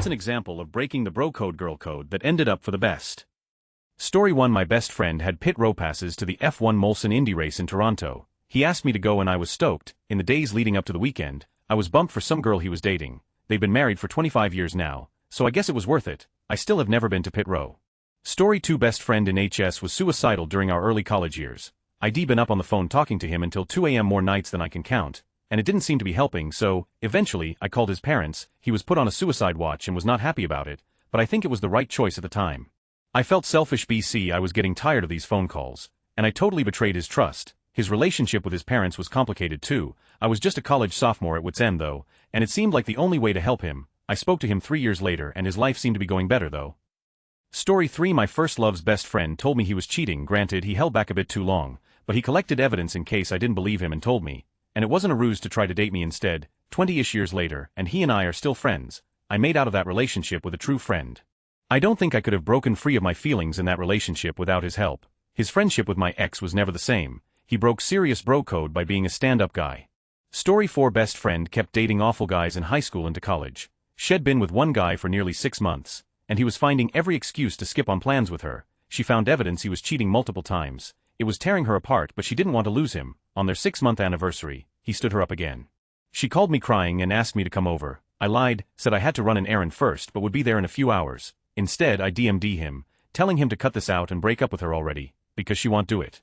What's an example of breaking the bro code girl code that ended up for the best? Story 1. My best friend had pit row passes to the F1 Molson Indy race in Toronto. He asked me to go and I was stoked. In the days leading up to the weekend, I was bumped for some girl he was dating. They've been married for 25 years now, so I guess it was worth it. I still have never been to pit row. Story 2. Best friend in HS was suicidal during our early college years. I'd been up on the phone talking to him until 2 a.m. more nights than I can count, and it didn't seem to be helping, so, eventually, I called his parents. He was put on a suicide watch and was not happy about it, but I think it was the right choice at the time. I felt selfish. I was getting tired of these phone calls, and I totally betrayed his trust. His relationship with his parents was complicated too. I was just a college sophomore at wit's end though, and it seemed like the only way to help him. I spoke to him 3 years later and his life seemed to be going better though. Story 3. My first love's best friend told me he was cheating. Granted, he held back a bit too long, but he collected evidence in case I didn't believe him and told me. And it wasn't a ruse to try to date me instead. 20-ish years later, and he and I are still friends. I made out of that relationship with a true friend. I don't think I could have broken free of my feelings in that relationship without his help. His friendship with my ex was never the same. He broke serious bro code by being a stand-up guy. Story 4. Best friend kept dating awful guys in high school into college. She'd been with one guy for nearly 6 months, and he was finding every excuse to skip on plans with her. She found evidence he was cheating multiple times. It was tearing her apart, but she didn't want to lose him. On their 6-month anniversary, he stood her up again. She called me crying and asked me to come over. I lied, said I had to run an errand first but would be there in a few hours. Instead, I DM'd him, telling him to cut this out and break up with her already, because she won't do it.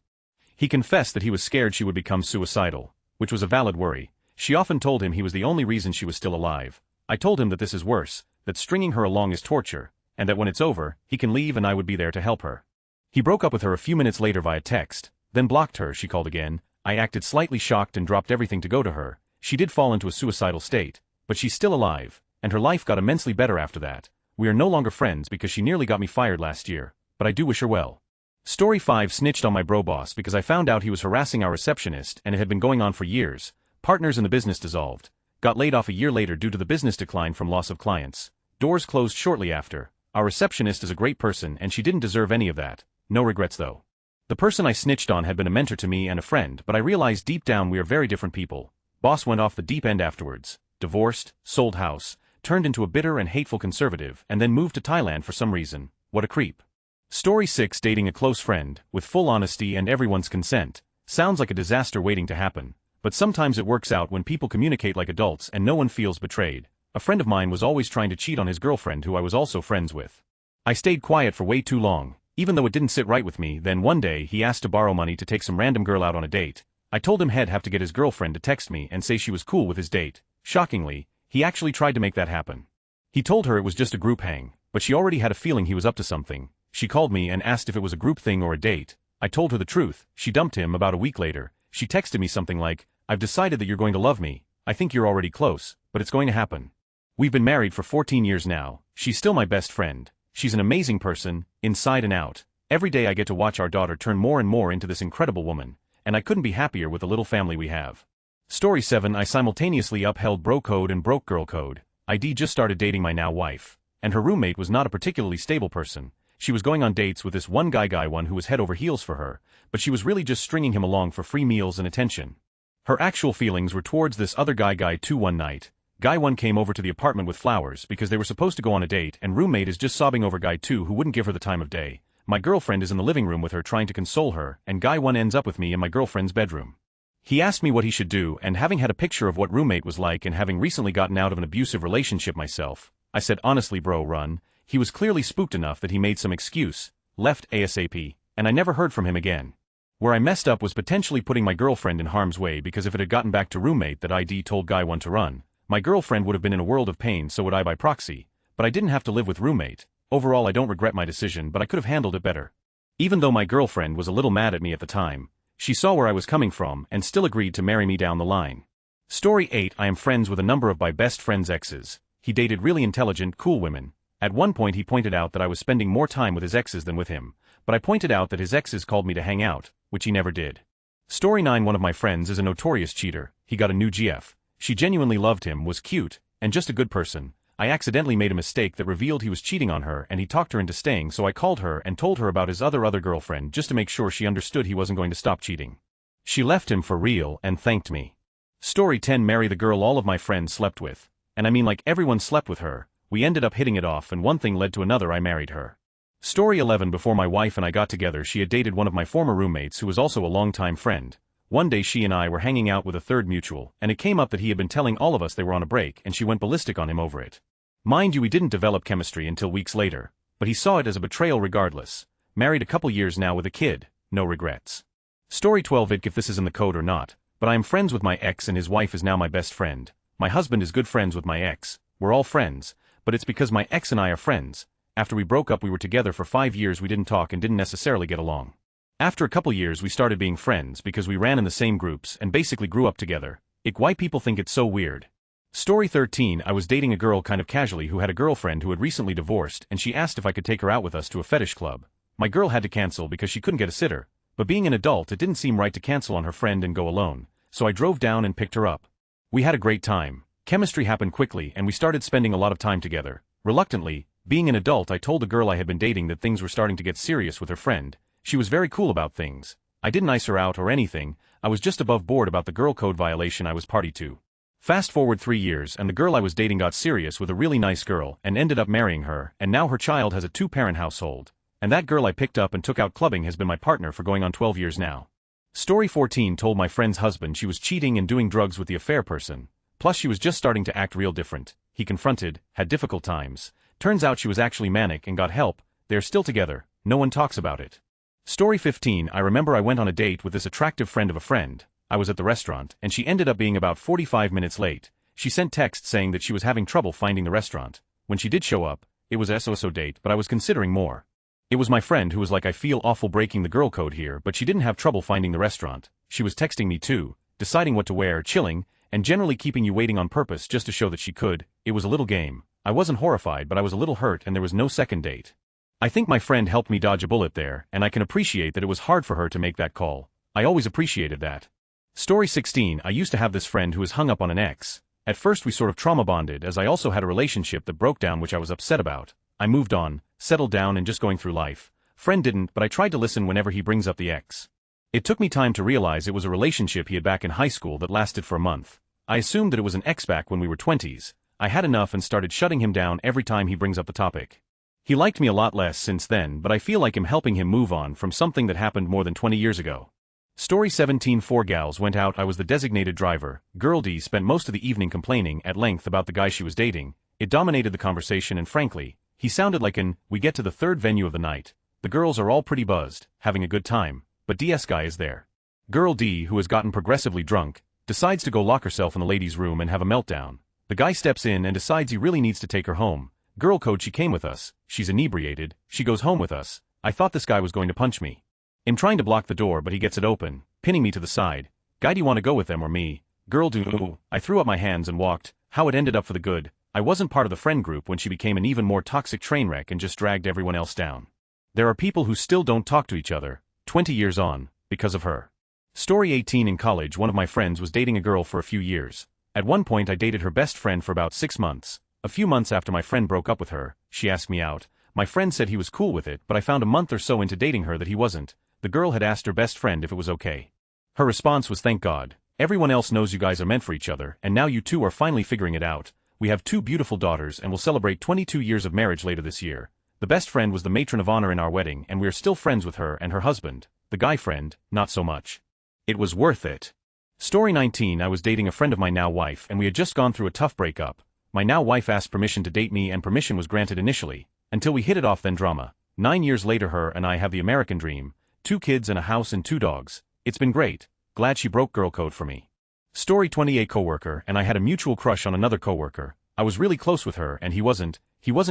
He confessed that he was scared she would become suicidal, which was a valid worry. She often told him he was the only reason she was still alive. I told him that this is worse, that stringing her along is torture, and that when it's over, he can leave and I would be there to help her. He broke up with her a few minutes later via text, then blocked her. She called again. I acted slightly shocked and dropped everything to go to her. She did fall into a suicidal state, but she's still alive, and her life got immensely better after that. We are no longer friends because she nearly got me fired last year, but I do wish her well. Story 5. Snitched on my bro boss because I found out he was harassing our receptionist and it had been going on for years. Partners in the business dissolved. Got laid off a year later due to the business decline from loss of clients. Doors closed shortly after. Our receptionist is a great person and she didn't deserve any of that. No regrets though. The person I snitched on had been a mentor to me and a friend, but I realized deep down we are very different people. Boss went off the deep end afterwards. Divorced, sold house, turned into a bitter and hateful conservative, and then moved to Thailand for some reason. What a creep. Story 6. Dating a close friend, with full honesty and everyone's consent. Sounds like a disaster waiting to happen, but sometimes it works out when people communicate like adults and no one feels betrayed. A friend of mine was always trying to cheat on his girlfriend who I was also friends with. I stayed quiet for way too long, even though it didn't sit right with me. Then one day he asked to borrow money to take some random girl out on a date. I told him he'd have to get his girlfriend to text me and say she was cool with his date. Shockingly, he actually tried to make that happen. He told her it was just a group hang, but she already had a feeling he was up to something. She called me and asked if it was a group thing or a date. I told her the truth. She dumped him about a week later. She texted me something like, "I've decided that you're going to love me. I think you're already close, but it's going to happen." We've been married for 14 years now. She's still my best friend. She's an amazing person, inside and out. Every day I get to watch our daughter turn more and more into this incredible woman, and I couldn't be happier with the little family we have. Story 7. I simultaneously upheld bro code and broke girl code. ID just started dating my now wife, and her roommate was not a particularly stable person. She was going on dates with this one guy one who was head over heels for her, but she was really just stringing him along for free meals and attention. Her actual feelings were towards this other guy 2. One night, Guy 1 came over to the apartment with flowers because they were supposed to go on a date, and roommate is just sobbing over Guy 2 who wouldn't give her the time of day. My girlfriend is in the living room with her trying to console her, and Guy 1 ends up with me in my girlfriend's bedroom. He asked me what he should do, and having had a picture of what roommate was like and having recently gotten out of an abusive relationship myself, I said honestly bro run. He was clearly spooked enough that he made some excuse, left ASAP, and I never heard from him again. Where I messed up was potentially putting my girlfriend in harm's way, because if it had gotten back to roommate that ID told Guy 1 to run, my girlfriend would have been in a world of pain, so would I by proxy, but I didn't have to live with roommate. Overall I don't regret my decision, but I could have handled it better. Even though my girlfriend was a little mad at me at the time, she saw where I was coming from and still agreed to marry me down the line. Story 8. I am friends with a number of my best friend's exes. He dated really intelligent, cool women. At one point he pointed out that I was spending more time with his exes than with him, but I pointed out that his exes called me to hang out, which he never did. Story 9. One of my friends is a notorious cheater. He got a new GF. She genuinely loved him, was cute, and just a good person. I accidentally made a mistake that revealed he was cheating on her and he talked her into staying, so I called her and told her about his other girlfriend just to make sure she understood he wasn't going to stop cheating. She left him for real and thanked me. Story 10. Marry the girl all of my friends slept with. And I mean like everyone slept with her. we ended up hitting it off and one thing led to another. I married her. Story 11. Before my wife and I got together, she had dated one of my former roommates who was also a longtime friend. One day she and I were hanging out with a third mutual, and it came up that he had been telling all of us they were on a break and she went ballistic on him over it. Mind you, we didn't develop chemistry until weeks later, but he saw it as a betrayal regardless. Married a couple years now with a kid, no regrets. Story 12. If this is in the code or not, but I am friends with my ex and his wife is now my best friend. My husband is good friends with my ex, we're all friends, but it's because my ex and I are friends. After we broke up we were together for 5 years, we didn't talk and didn't necessarily get along. After a couple years we started being friends because we ran in the same groups and basically grew up together. Why people think it's so weird. Story 13. I was dating a girl kind of casually who had a girlfriend who had recently divorced and she asked if I could take her out with us to a fetish club. My girl had to cancel because she couldn't get a sitter, but being an adult it didn't seem right to cancel on her friend and go alone, so I drove down and picked her up. We had a great time. Chemistry happened quickly and we started spending a lot of time together. Reluctantly, being an adult, I told the girl I had been dating that things were starting to get serious with her friend. She was very cool about things. I didn't ice her out or anything, I was just above board about the girl code violation I was party to. Fast forward 3 years and the girl I was dating got serious with a really nice girl and ended up marrying her, and now her child has a 2-parent household. And that girl I picked up and took out clubbing has been my partner for going on 12 years now. Story 14. Told my friend's husband she was cheating and doing drugs with the affair person. Plus she was just starting to act real different. He confronted, had difficult times. Turns out she was actually manic and got help. They're still together, no one talks about it. Story 15. I remember I went on a date with this attractive friend of a friend. I was at the restaurant and she ended up being about 45 minutes late. She sent texts saying that she was having trouble finding the restaurant. When she did show up, it was a so-so date, but I was considering more. It was my friend who was like, I feel awful breaking the girl code here, but she didn't have trouble finding the restaurant. She was texting me too, deciding what to wear, chilling, and generally keeping you waiting on purpose just to show that she could. It was a little game. I wasn't horrified, but I was a little hurt and there was no second date. I think my friend helped me dodge a bullet there, and I can appreciate that it was hard for her to make that call. I always appreciated that. Story 16. I used to have this friend who was hung up on an ex. At first we sort of trauma bonded as I also had a relationship that broke down which I was upset about. I moved on, settled down and just going through life. Friend didn't, but I tried to listen whenever he brings up the ex. It took me time to realize it was a relationship he had back in high school that lasted for a month. I assumed that it was an ex back when we were 20s. I had enough and started shutting him down every time he brings up the topic. He liked me a lot less since then, but I feel like I'm helping him move on from something that happened more than 20 years ago. Story 17. 4 gals went out. I was the designated driver. Girl D spent most of the evening complaining at length about the guy she was dating. It dominated the conversation and frankly, he sounded like we get to the third venue of the night. The girls are all pretty buzzed, having a good time, but DS guy is there. Girl D, who has gotten progressively drunk, decides to go lock herself in the ladies' room and have a meltdown. The guy steps in and decides he really needs to take her home. Girl code, she came with us. She's inebriated. She goes home with us. I thought this guy was going to punch me. I'm trying to block the door, but he gets it open, pinning me to the side. Guy, do you want to go with them or me? Girl do. I threw up my hands and walked. How it ended up for the good. I wasn't part of the friend group when she became an even more toxic train wreck and just dragged everyone else down. There are people who still don't talk to each other, 20 years on, because of her. Story 18. In college, one of my friends was dating a girl for a few years. At one point I dated her best friend for about 6 months. A few months after my friend broke up with her, she asked me out. My friend said he was cool with it, but I found a month or so into dating her that he wasn't. The girl had asked her best friend if it was okay. Her response was, thank God. Everyone else knows you guys are meant for each other, and now you two are finally figuring it out. We have 2 beautiful daughters and will celebrate 22 years of marriage later this year. The best friend was the matron of honor in our wedding and we are still friends with her and her husband. The guy friend, not so much. It was worth it. Story 19. I was dating a friend of my now wife and we had just gone through a tough breakup. My now wife asked permission to date me and permission was granted initially. Until we hit it off, then drama. 9 years later her and I have the American dream. 2 kids and a house and 2 dogs. It's been great. Glad she broke girl code for me. Story 20. A coworker and I had a mutual crush on another coworker. I was really close with her and he wasn't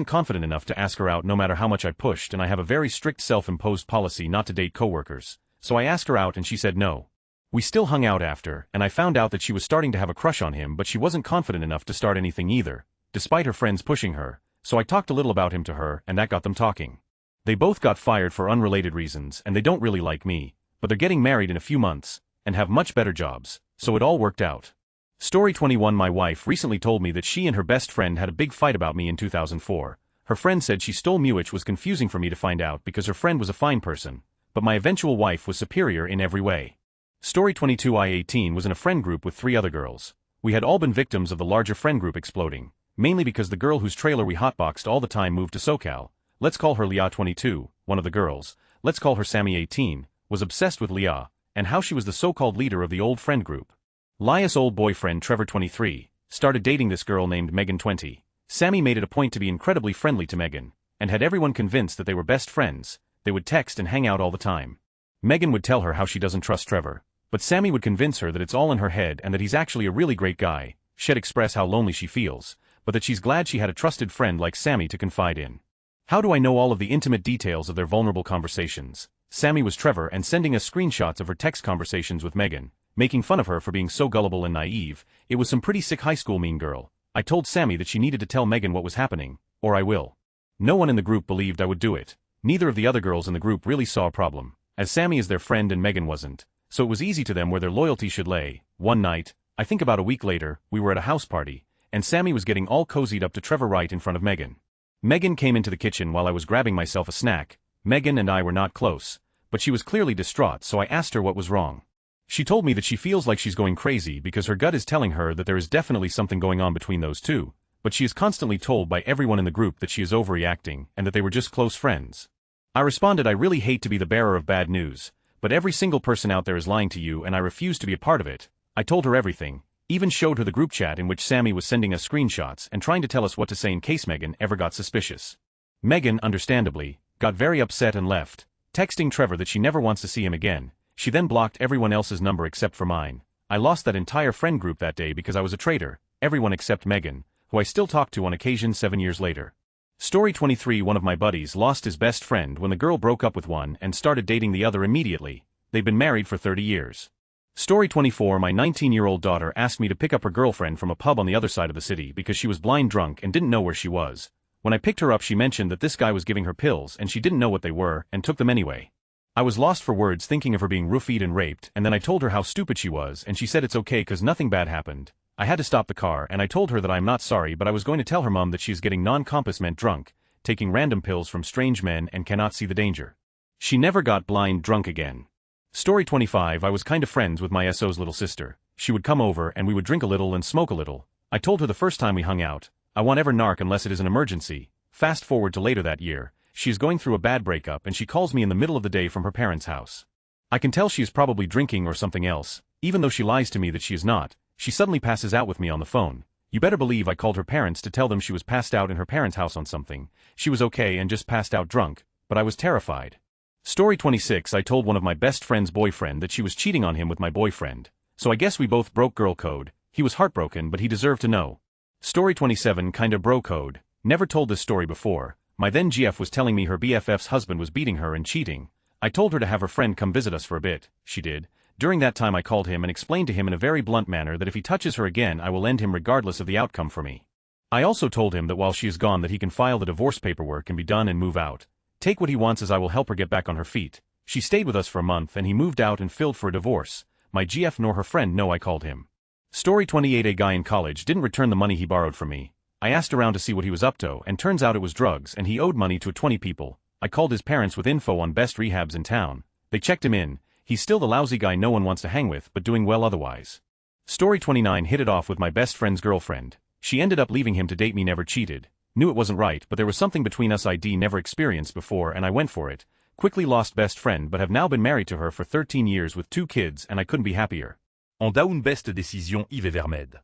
confident enough to ask her out no matter how much I pushed, and I have a very strict self-imposed policy not to date coworkers. So I asked her out and she said no. We still hung out after, and I found out that she was starting to have a crush on him, but she wasn't confident enough to start anything either, despite her friends pushing her, so I talked a little about him to her and that got them talking. They both got fired for unrelated reasons and they don't really like me, but they're getting married in a few months, and have much better jobs, so it all worked out. Story 21. My wife recently told me that she and her best friend had a big fight about me in 2004. Her friend said she stole me, which was confusing for me to find out because her friend was a fine person, but my eventual wife was superior in every way. Story 22. I 18 was in a friend group with 3 other girls. We had all been victims of the larger friend group exploding. mainly because the girl whose trailer we hotboxed all the time moved to SoCal. Let's call her Leah 22, one of the girls, let's call her Sammy 18, was obsessed with Leah, and how she was the so-called leader of the old friend group. Lia's old boyfriend Trevor 23, started dating this girl named Megan 20. Sammy made it a point to be incredibly friendly to Megan, and had everyone convinced that they were best friends. They would text and hang out all the time. Megan would tell her how she doesn't trust Trevor, but Sammy would convince her that it's all in her head and that he's actually a really great guy. She'd express how lonely she feels, but that she's glad she had a trusted friend like Sammy to confide in. How do I know all of the intimate details of their vulnerable conversations? Sammy was Trevor and sending us screenshots of her text conversations with Megan, making fun of her for being so gullible and naive. It was some pretty sick high school mean girl. I told Sammy that she needed to tell Megan what was happening, or I will. No one in the group believed I would do it. Neither of the other girls in the group really saw a problem, as Sammy is their friend and Megan wasn't, so it was easy to them where their loyalty should lay. One night, I think about a week later, we were at a house party, and Sammy was getting all cozied up to Trevor right in front of Megan. Megan came into the kitchen while I was grabbing myself a snack. Megan and I were not close, but she was clearly distraught, so I asked her what was wrong. She told me that she feels like she's going crazy because her gut is telling her that there is definitely something going on between those two, but she is constantly told by everyone in the group that she is overreacting and that they were just close friends. I responded, I really hate to be the bearer of bad news, but every single person out there is lying to you and I refuse to be a part of it. I told her everything, even showed her the group chat in which Sammy was sending us screenshots and trying to tell us what to say in case Megan ever got suspicious. Megan, understandably, got very upset and left, texting Trevor that she never wants to see him again. She then blocked everyone else's number except for mine. I lost that entire friend group that day because I was a traitor, everyone except Megan, who I still talk to on occasion 7 years later. Story 23. One of my buddies lost his best friend when the girl broke up with one and started dating the other immediately. They've been married for 30 years. Story 24. My 19-year-old daughter asked me to pick up her girlfriend from a pub on the other side of the city because she was blind drunk and didn't know where she was. When I picked her up, she mentioned that this guy was giving her pills and she didn't know what they were and took them anyway. I was lost for words, thinking of her being roofied and raped, and then I told her how stupid she was and she said it's okay cause nothing bad happened. I had to stop the car and I told her that I'm not sorry, but I was going to tell her mom that she is getting non-compass meant drunk, taking random pills from strange men and cannot see the danger. She never got blind drunk again. Story 25. I was kind of friends with my SO's little sister. She would come over and we would drink a little and smoke a little. I told her the first time we hung out, I won't ever narc unless it is an emergency. Fast forward to later that year, she is going through a bad breakup and she calls me in the middle of the day from her parents' house. I can tell she is probably drinking or something else, even though she lies to me that she is not. She suddenly passes out with me on the phone. You better believe I called her parents to tell them she was passed out in her parents' house on something. She was okay and just passed out drunk, but I was terrified. Story 26. I told one of my best friend's boyfriend that she was cheating on him with my boyfriend, so I guess we both broke girl code. He was heartbroken, but he deserved to know. Story 27. Kinda bro code. Never told this story before. My then GF was telling me her BFF's husband was beating her and cheating. I told her to have her friend come visit us for a bit. She did. During that time I called him and explained to him in a very blunt manner that if he touches her again I will end him regardless of the outcome for me. I also told him that while she is gone that he can file the divorce paperwork and be done and move out. Take what he wants as I will help her get back on her feet. She stayed with us for a month and he moved out and filed for a divorce. My GF nor her friend know I called him. Story 28. A guy in college didn't return the money he borrowed from me. I asked around to see what he was up to and turns out it was drugs and he owed money to 20 people. I called his parents with info on best rehabs in town. They checked him in. He's still the lousy guy no one wants to hang with but doing well otherwise. Story 29. Hit it off with my best friend's girlfriend. She ended up leaving him to date me, never cheated. Knew it wasn't right but there was something between us I'd never experienced before and I went for it. Quickly lost best friend but have now been married to her for 13 years with 2 kids and I couldn't be happier. En down best décision Yves Vermed.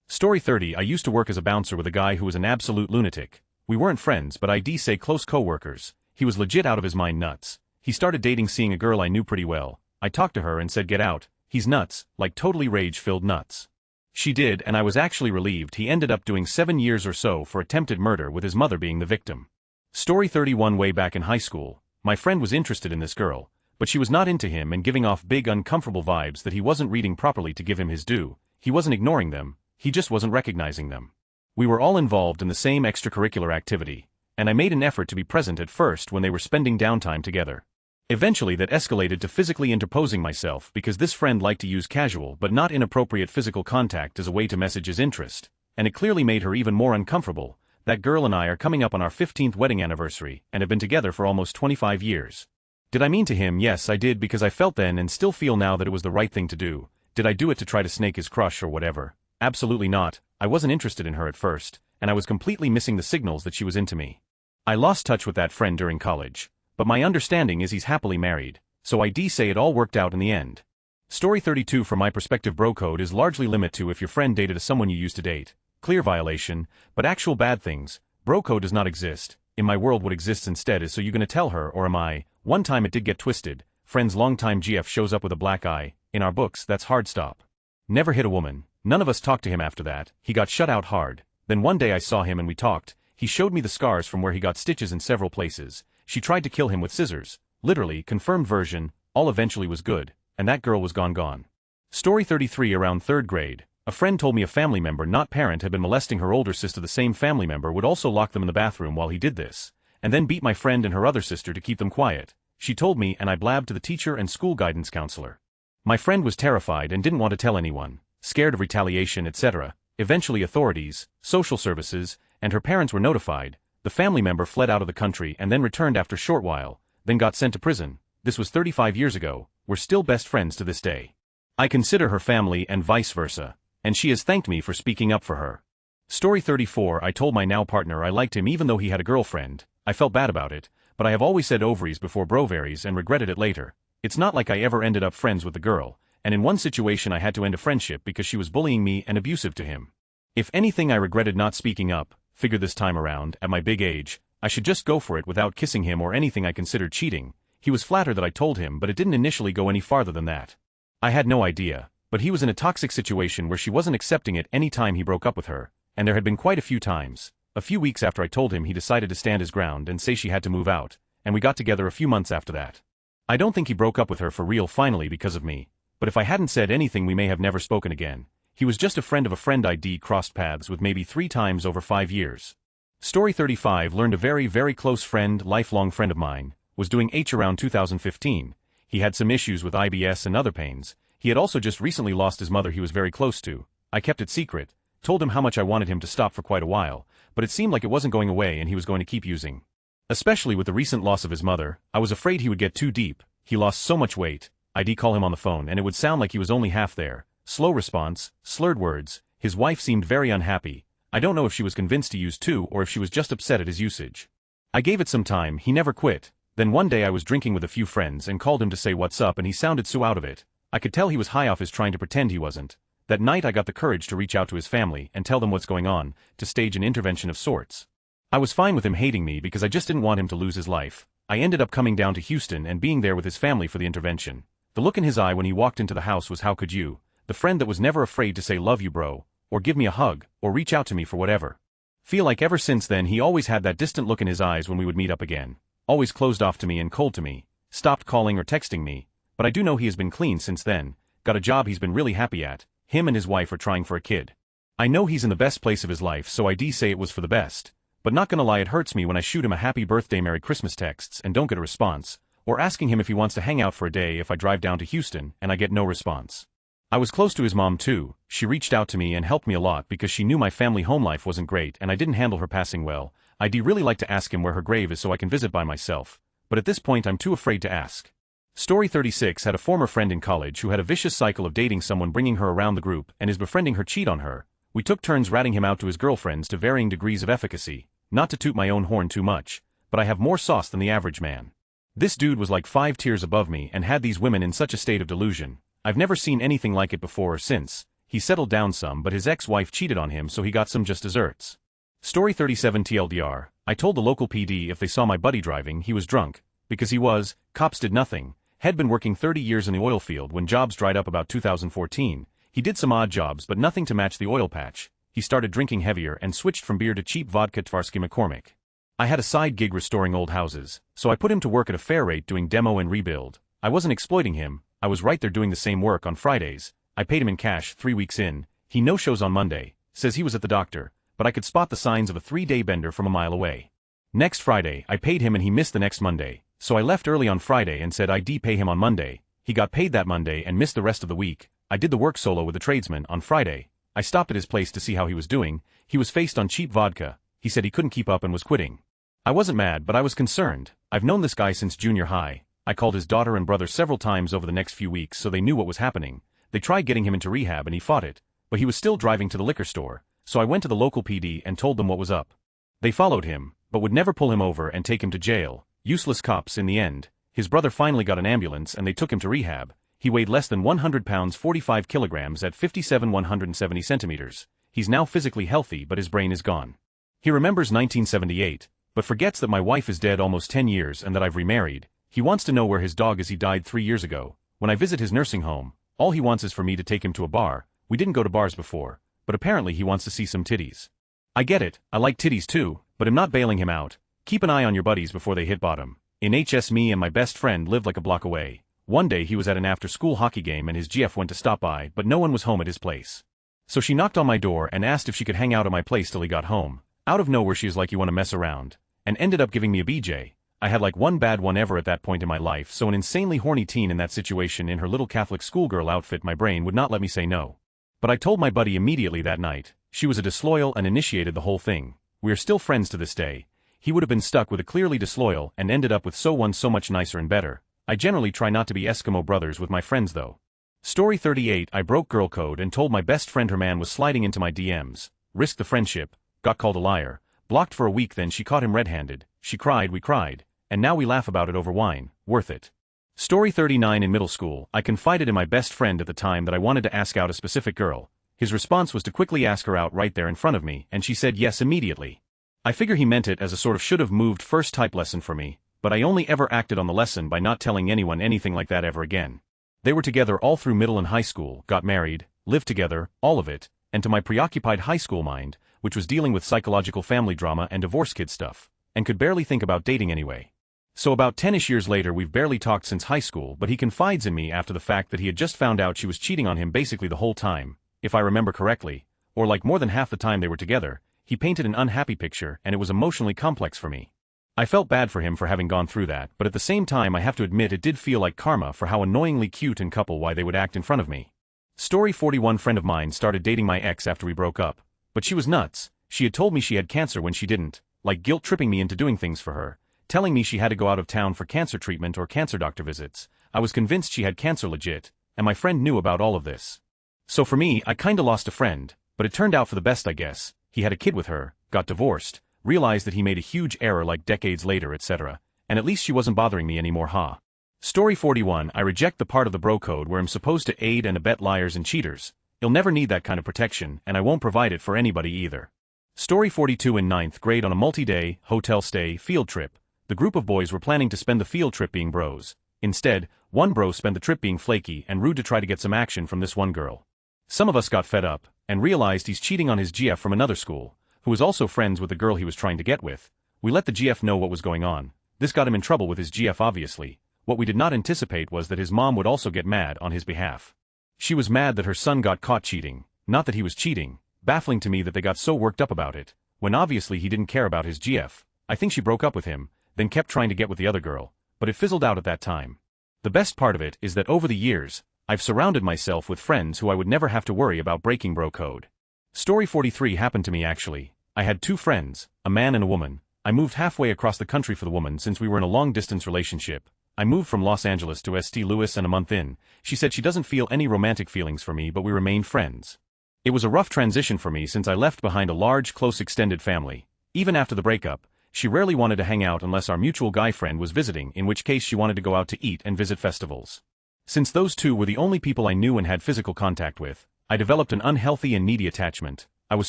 Story 30. I used to work as a bouncer with a guy who was an absolute lunatic. We weren't friends but I'd say close co-workers. He was legit out of his mind nuts. He started dating seeing a girl I knew pretty well. I talked to her and said get out. He's nuts, like totally rage-filled nuts. She did and I was actually relieved. He ended up doing 7 years or so for attempted murder with his mother being the victim. Story 31. Way back in high school, my friend was interested in this girl, but she was not into him and giving off big uncomfortable vibes that he wasn't reading properly to give him his due. He wasn't ignoring them, he just wasn't recognizing them. We were all involved in the same extracurricular activity, and I made an effort to be present at first when they were spending downtime together. Eventually that escalated to physically interposing myself because this friend liked to use casual but not inappropriate physical contact as a way to message his interest, and it clearly made her even more uncomfortable. That girl and I are coming up on our 15th wedding anniversary and have been together for almost 25 years. Did I mean to him? Yes, I did because I felt then and still feel now that it was the right thing to do. Did I do it to try to snake his crush or whatever? Absolutely not. I wasn't interested in her at first, and I was completely missing the signals that she was into me. I lost touch with that friend during college, but my understanding is he's happily married, so I'd say it all worked out in the end. Story 32 from my perspective, bro code is largely limit to if your friend dated someone you used to date. Clear violation, but actual bad things, bro code does not exist. In my world what exists instead is so you gonna tell her or am I? One time it did get twisted, friend's longtime GF shows up with a black eye, in our books that's hard stop. Never hit a woman, none of us talked to him after that, he got shut out hard, then one day I saw him and we talked, he showed me the scars from where he got stitches in several places, she tried to kill him with scissors, literally, confirmed version, all eventually was good, and that girl was gone. Story 33 around 3rd grade, a friend told me a family member not parent had been molesting her older sister. The same family member would also lock them in the bathroom while he did this, and then beat my friend and her other sister to keep them quiet. She told me and I blabbed to the teacher and school guidance counselor. My friend was terrified and didn't want to tell anyone, scared of retaliation etc. Eventually authorities, social services, and her parents were notified. The family member fled out of the country and then returned after a short while, then got sent to prison. This was 35 years ago, we're still best friends to this day. I consider her family and vice versa, and she has thanked me for speaking up for her. Story 34 I told my now partner I liked him even though he had a girlfriend. I felt bad about it, but I have always said ovaries before brovaries and regretted it later. It's not like I ever ended up friends with the girl, and in one situation I had to end a friendship because she was bullying me and abusive to him. If anything I regretted not speaking up, figure this time around, at my big age, I should just go for it without kissing him or anything I considered cheating. He was flattered that I told him but it didn't initially go any farther than that. I had no idea, but he was in a toxic situation where she wasn't accepting it any time he broke up with her, and there had been quite a few times. A few weeks after I told him he decided to stand his ground and say she had to move out, and we got together a few months after that. I don't think he broke up with her for real finally because of me, but if I hadn't said anything we may have never spoken again. He was just a friend of a friend I'd crossed paths with maybe 3 times over 5 years. Story 35 learned a very close friend, lifelong friend of mine, was doing H around 2015. He had some issues with IBS and other pains. He had also just recently lost his mother he was very close to. I kept it secret, told him how much I wanted him to stop for quite a while, but it seemed like it wasn't going away and he was going to keep using. Especially with the recent loss of his mother, I was afraid he would get too deep. He lost so much weight. I'd call him on the phone and it would sound like he was only half there. Slow response, slurred words. His wife seemed very unhappy. I don't know if she was convinced to use too or if she was just upset at his usage. I gave it some time, he never quit. Then one day I was drinking with a few friends and called him to say what's up and he sounded so out of it. I could tell he was high off his trying to pretend he wasn't. That night I got the courage to reach out to his family and tell them what's going on, to stage an intervention of sorts. I was fine with him hating me because I just didn't want him to lose his life. I ended up coming down to Houston and being there with his family for the intervention. The look in his eye when he walked into the house was how could you? The friend that was never afraid to say love you bro, or give me a hug, or reach out to me for whatever. Feel like ever since then he always had that distant look in his eyes when we would meet up again. Always closed off to me and cold to me, stopped calling or texting me, but I do know he has been clean since then, got a job he's been really happy at, him and his wife are trying for a kid. I know he's in the best place of his life so I'd say it was for the best, but not gonna lie it hurts me when I shoot him a happy birthday Merry Christmas texts and don't get a response, or asking him if he wants to hang out for a day if I drive down to Houston and I get no response. I was close to his mom too, she reached out to me and helped me a lot because she knew my family home life wasn't great and I didn't handle her passing well. I'd really like to ask him where her grave is so I can visit by myself, but at this point I'm too afraid to ask. Story 36 had a former friend in college who had a vicious cycle of dating someone bringing her around the group and his befriending her cheat on her. We took turns ratting him out to his girlfriends to varying degrees of efficacy, not to toot my own horn too much, but I have more sauce than the average man. This dude was like 5 tiers above me and had these women in such a state of delusion. I've never seen anything like it before or since. He settled down some but his ex-wife cheated on him so he got some just desserts. Story 37 TLDR, I told the local PD if they saw my buddy driving he was drunk, because he was, cops did nothing, had been working 30 years in the oil field when jobs dried up about 2014, he did some odd jobs but nothing to match the oil patch, he started drinking heavier and switched from beer to cheap vodka Tvarsky McCormick. I had a side gig restoring old houses, so I put him to work at a fair rate doing demo and rebuild. I wasn't exploiting him, I was right there doing the same work on Fridays. I paid him in cash 3 weeks in, he no-shows on Monday, says he was at the doctor, but I could spot the signs of a 3-day bender from a mile away. Next Friday I paid him and he missed the next Monday, so I left early on Friday and said I'd pay him on Monday. He got paid that Monday and missed the rest of the week. I did the work solo with the tradesman on Friday. I stopped at his place to see how he was doing. He was faced on cheap vodka. He said he couldn't keep up and was quitting. I wasn't mad but I was concerned. I've known this guy since junior high. I called his daughter and brother several times over the next few weeks so they knew what was happening. They tried getting him into rehab and he fought it, but he was still driving to the liquor store. so I went to the local PD and told them what was up. They followed him, but would never pull him over and take him to jail. Useless cops in the end. His brother finally got an ambulance and they took him to rehab. He weighed less than 100 pounds 45 kilograms at 57 170 centimeters. He's now physically healthy but his brain is gone. He remembers 1978, but forgets that my wife is dead almost 10 years and that I've remarried. He wants to know where his dog is. He died 3 years ago. When I visit his nursing home, all he wants is for me to take him to a bar. We didn't go to bars before, but apparently he wants to see some titties. I get it, I like titties too, but I'm not bailing him out. Keep an eye on your buddies before they hit bottom. In HS, me and my best friend lived like a block away. One day he was at an after-school hockey game and his GF went to stop by, but no one was home at his place. So she knocked on my door and asked if she could hang out at my place till he got home. Out of nowhere she is like, you want to mess around? And ended up giving me a BJ. I had like one bad one ever at that point in my life, so an insanely horny teen in that situation in her little Catholic schoolgirl outfit, my brain would not let me say no. But I told my buddy immediately that night. She was a disloyal and initiated the whole thing. We are still friends to this day. He would have been stuck with a clearly disloyal and ended up with someone so much nicer and better. I generally try not to be Eskimo brothers with my friends though. Story 38. I broke girl code and told my best friend her man was sliding into my DMs. Risked the friendship, got called a liar, blocked for a week, then she caught him red-handed. She cried, we cried, and now we laugh about it over wine. Worth it. Story 39. In middle school, I confided in my best friend at the time that I wanted to ask out a specific girl. His response was to quickly ask her out right there in front of me, and she said yes immediately. I figure he meant it as a sort of should-have moved first type lesson for me, but I only ever acted on the lesson by not telling anyone anything like that ever again. They were together all through middle and high school, got married, lived together, all of it, and to my preoccupied high school mind, which was dealing with psychological family drama and divorce kid stuff, and could barely think about dating anyway. So about 10-ish years later we've barely talked since high school, but he confides in me after the fact that he had just found out she was cheating on him basically the whole time, if I remember correctly, or like more than half the time they were together. He painted an unhappy picture and it was emotionally complex for me. I felt bad for him for having gone through that, but at the same time I have to admit it did feel like karma for how annoyingly cute and couple why they would act in front of me. Story 41. Friend of mine started dating my ex after we broke up, but she was nuts. She had told me she had cancer when she didn't, like guilt-tripping me into doing things for her, telling me she had to go out of town for cancer treatment or cancer doctor visits. I was convinced she had cancer legit, and my friend knew about all of this. So for me, I kinda lost a friend, but it turned out for the best I guess. He had a kid with her, got divorced, realized that he made a huge error like decades later, etc., and at least she wasn't bothering me anymore, huh? Story 41. I reject the part of the bro code where I'm supposed to aid and abet liars and cheaters. You'll never need that kind of protection, and I won't provide it for anybody either. Story 42. In 9th grade on a multi-day, hotel stay, field trip, the group of boys were planning to spend the field trip being bros. Instead, one bro spent the trip being flaky and rude to try to get some action from this one girl. Some of us got fed up, and realized he's cheating on his GF from another school, who was also friends with the girl he was trying to get with. We let the GF know what was going on. This got him in trouble with his GF obviously. What we did not anticipate was that his mom would also get mad on his behalf. She was mad that her son got caught cheating, not that he was cheating. Baffling to me that they got so worked up about it, when obviously he didn't care about his GF. I think she broke up with him, then kept trying to get with the other girl, but it fizzled out at that time. The best part of it is that over the years, I've surrounded myself with friends who I would never have to worry about breaking bro code. Story 43 happened to me actually. I had two friends, a man and a woman. I moved halfway across the country for the woman since we were in a long-distance relationship. I moved from Los Angeles to St. Louis, and a month in, she said she doesn't feel any romantic feelings for me, but we remained friends. It was a rough transition for me since I left behind a large, close extended family. Even after the breakup, she rarely wanted to hang out unless our mutual guy friend was visiting, in which case she wanted to go out to eat and visit festivals. Since those two were the only people I knew and had physical contact with, I developed an unhealthy and needy attachment. I was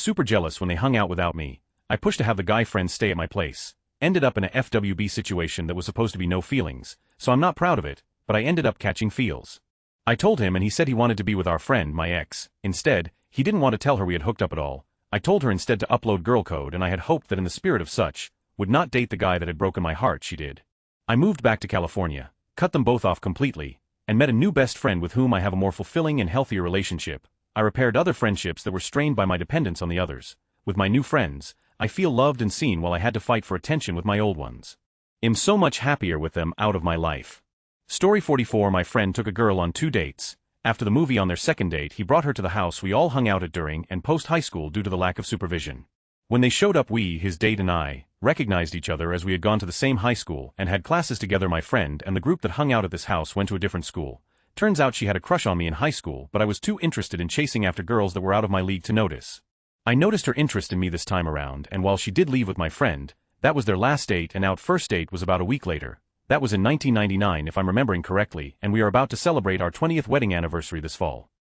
super jealous when they hung out without me. I pushed to have the guy friends stay at my place. Ended up in a FWB situation that was supposed to be no feelings, so I'm not proud of it, but I ended up catching feels. I told him and he said he wanted to be with our friend, my ex. Instead, he didn't want to tell her we had hooked up at all. I told her instead to upload girl code, and I had hoped that in the spirit of such, would not date the guy that had broken my heart. She did. I moved back to California, cut them both off completely, and met a new best friend with whom I have a more fulfilling and healthier relationship. I repaired other friendships that were strained by my dependence on the others. With my new friends, I feel loved and seen while I had to fight for attention with my old ones. I'm so much happier with them out of my life. Story 44. My friend took a girl on 2 dates. After the movie, on their second date, he brought her to the house we all hung out at during and post-high school due to the lack of supervision. When they showed up, we, his date and I, recognized each other as we had gone to the same high school and had classes together. My friend and the group that hung out at this house went to a different school. Turns out she had a crush on me in high school, but I was too interested in chasing after girls that were out of my league to notice. I noticed her interest in me this time around, and while she did leave with my friend, that was their last date, and our first date was about a week later. That was in 1999 if I'm remembering correctly, and we are about to celebrate our 20th wedding anniversary this fall.